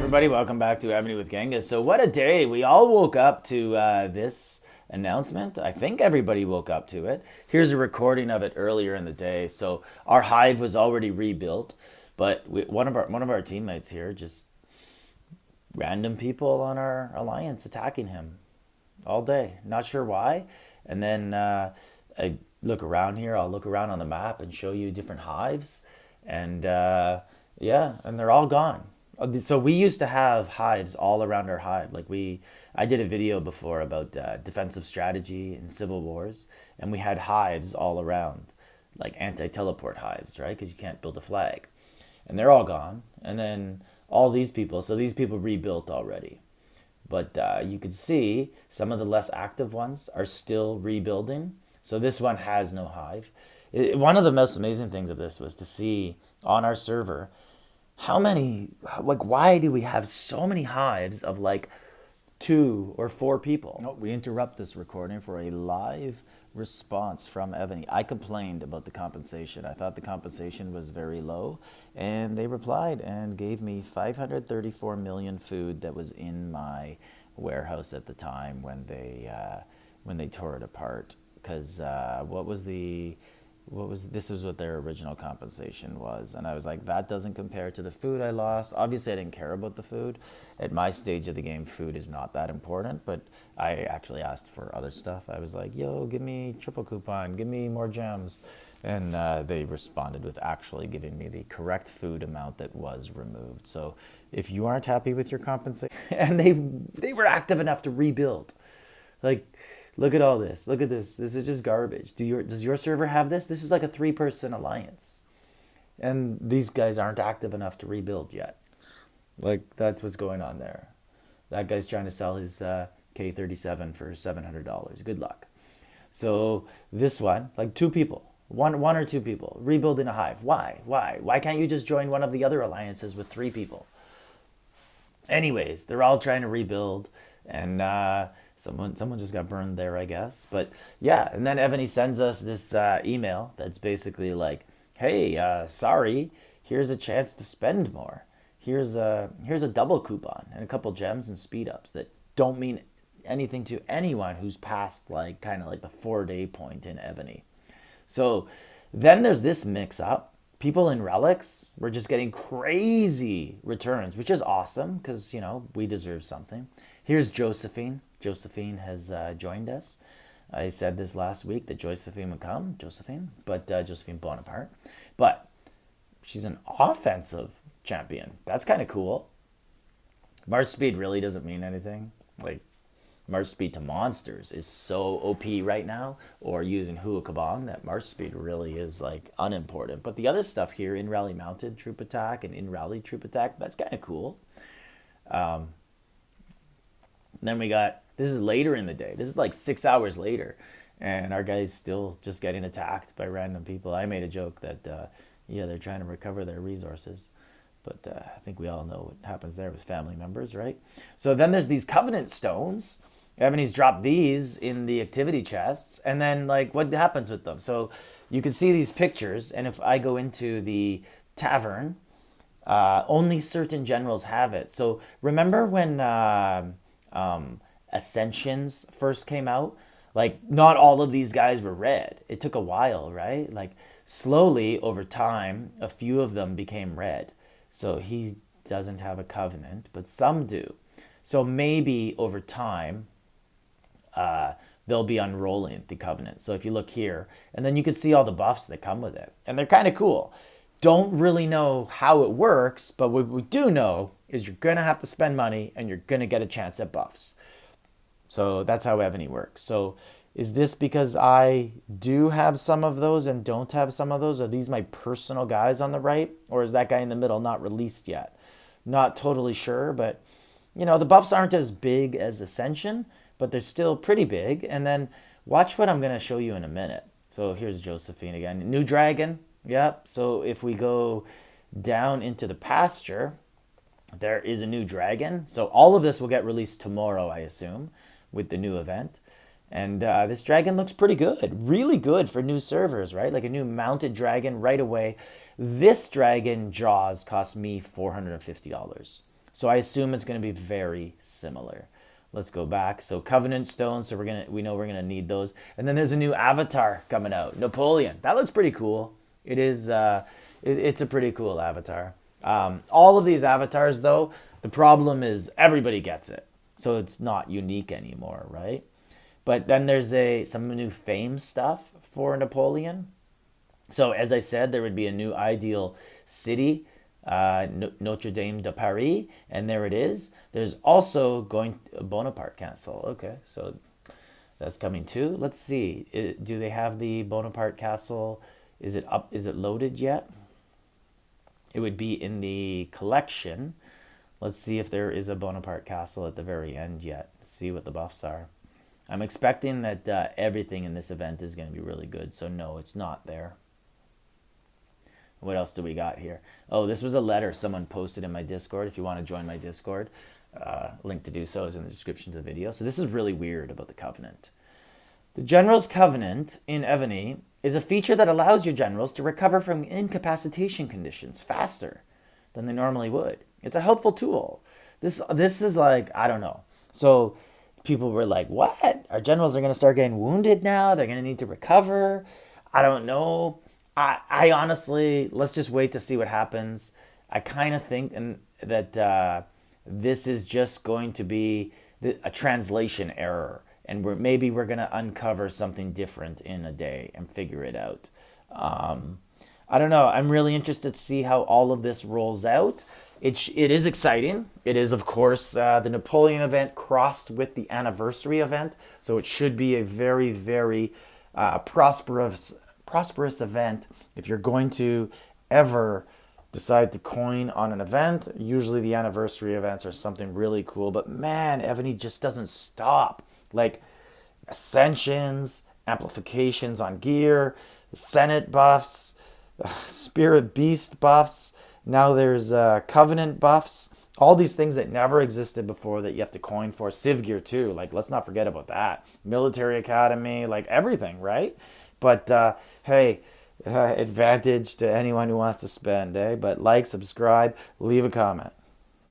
everybody, welcome back to Evony with Genghis. So what a day. We all woke up to this announcement. I think everybody woke up to it. Here's a recording of it earlier in the day. So our hive was already rebuilt, but one of our teammates here, just random people on our alliance attacking him all day. Not sure why. And then I look around here. I'll look around on the map and show you different hives. And yeah, and they're all gone. So we used to have hives all around our hive. I did a video before about defensive strategy in civil wars, and we had hives all around, like anti-teleport hives, right? Because you can't build a flag, and they're all gone. And then all these people, so these people rebuilt already, but you could see some of the less active ones are still rebuilding. So this one has no hive. One of the most amazing things of this was to see on our server how many, why do we have so many hives of 2 or 4 people? No, we interrupt this recording for a live response from Evony. I complained about the compensation. I thought the compensation was very low, and they replied and gave me 534 million food that was in my warehouse at the time when they tore it apart. Because this was what their original compensation was, and I was like, that doesn't compare to the food I lost. Obviously I didn't care about the food. At my stage of the game, food is not that important, but I actually asked for other stuff. I was like, yo, give me triple coupon, give me more gems, and they responded with actually giving me the correct food amount that was removed. So if you aren't happy with your compensation, and they were active enough to rebuild, look at all this. Look at this. This is just garbage. Does your server have this? This is like a 3-person alliance. And these guys aren't active enough to rebuild yet. That's what's going on there. That guy's trying to sell his K37 for $700. Good luck. So this one, 2 people, one or 2 people, rebuilding a hive. Why? Why can't you just join one of the other alliances with 3 people? Anyways, they're all trying to rebuild, and someone just got burned there, I guess. But yeah, and then Evany sends us this email that's basically like, hey, sorry, here's a chance to spend more. Here's a double coupon and a couple gems and speed ups that don't mean anything to anyone who's past the 4-day point in Evony. So then there's this mix up. People in relics were just getting crazy returns, which is awesome because, we deserve something. Here's Josephine. Josephine has joined us. I said this last week that Josephine would come, but Josephine Bonaparte. But she's an offensive champion. That's kind of cool. March speed really doesn't mean anything. March speed to monsters is so OP right now, or using UUEQDBOM, that March speed really is unimportant. But the other stuff here, in rally mounted troop attack and in rally troop attack, that's kind of cool. Then we got, this is later in the day. This is 6 hours later, and our guy's still just getting attacked by random people. I made a joke that, they're trying to recover their resources. But I think we all know what happens there with family members, right? So then there's these Covenant stones. Evany's dropped these in the activity chests, and then what happens with them? So you can see these pictures, and if I go into the tavern, only certain generals have it. So remember when Ascensions first came out? Not all of these guys were red. It took a while, right? Slowly over time, a few of them became red. So he doesn't have a Covenant, but some do. So maybe over time, they'll be unrolling the Covenant. So if you look here, and then you can see all the buffs that come with it. And they're kind of cool. Don't really know how it works, but what we do know is you're going to have to spend money, and you're going to get a chance at buffs. So that's how Evony works. So is this because I do have some of those and don't have some of those? Are these my personal guys on the right? Or is that guy in the middle not released yet? Not totally sure, but the buffs aren't as big as Ascension, but they're still pretty big. And then watch what I'm going to show you in a minute. So here's Josephine again. New dragon. Yep. So if we go down into the pasture, there is a new dragon. So all of this will get released tomorrow, I assume, with the new event. And this dragon looks pretty good. Really good for new servers, right? Like a new mounted dragon right away. This dragon jaws cost me $450. So I assume it's going to be very similar. Let's go back. So Covenant Stones, so we know we're gonna need those. And then there's a new avatar coming out, Napoleon. That looks pretty cool. It is. It's a pretty cool avatar. All of these avatars, though, the problem is everybody gets it, so it's not unique anymore, right? But then there's some new fame stuff for Napoleon. So as I said, there would be a new ideal city, Notre Dame de Paris, and there it is. There's also going Bonaparte Castle. Okay, so that's coming too. Let's see. Do they have the Bonaparte Castle? Is it up? Is it loaded yet? It would be in the collection. Let's see if there is a Bonaparte Castle at the very end yet. See what the buffs are. I'm expecting that everything in this event is going to be really good. So no, it's not there. What else do we got here? Oh, this was a letter someone posted in my Discord. If you want to join my Discord, link to do so is in the description of the video. So this is really weird about the Covenant. The General's Covenant in Evony is a feature that allows your generals to recover from incapacitation conditions faster than they normally would. It's a helpful tool. This is like, I don't know. So people were like, what? Our generals are going to start getting wounded now? They're going to need to recover? I don't know. I honestly, let's just wait to see what happens. I kind of think that this is just going to be a translation error. And maybe we're going to uncover something different in a day and figure it out. I don't know. I'm really interested to see how all of this rolls out. It is exciting. It is, of course, the Napoleon event crossed with the anniversary event. So it should be a very, very prosperous event. If you're going to ever decide to coin on an event, usually the anniversary events are something really cool. But man, Evony just doesn't stop. Like ascensions, amplifications on gear, Senate buffs, Spirit Beast buffs. Now there's Covenant buffs. All these things that never existed before that you have to coin for. Civ gear too. Like, let's not forget about that. Military Academy, like everything, right? But hey, advantage to anyone who wants to spend, eh? But like, subscribe, leave a comment.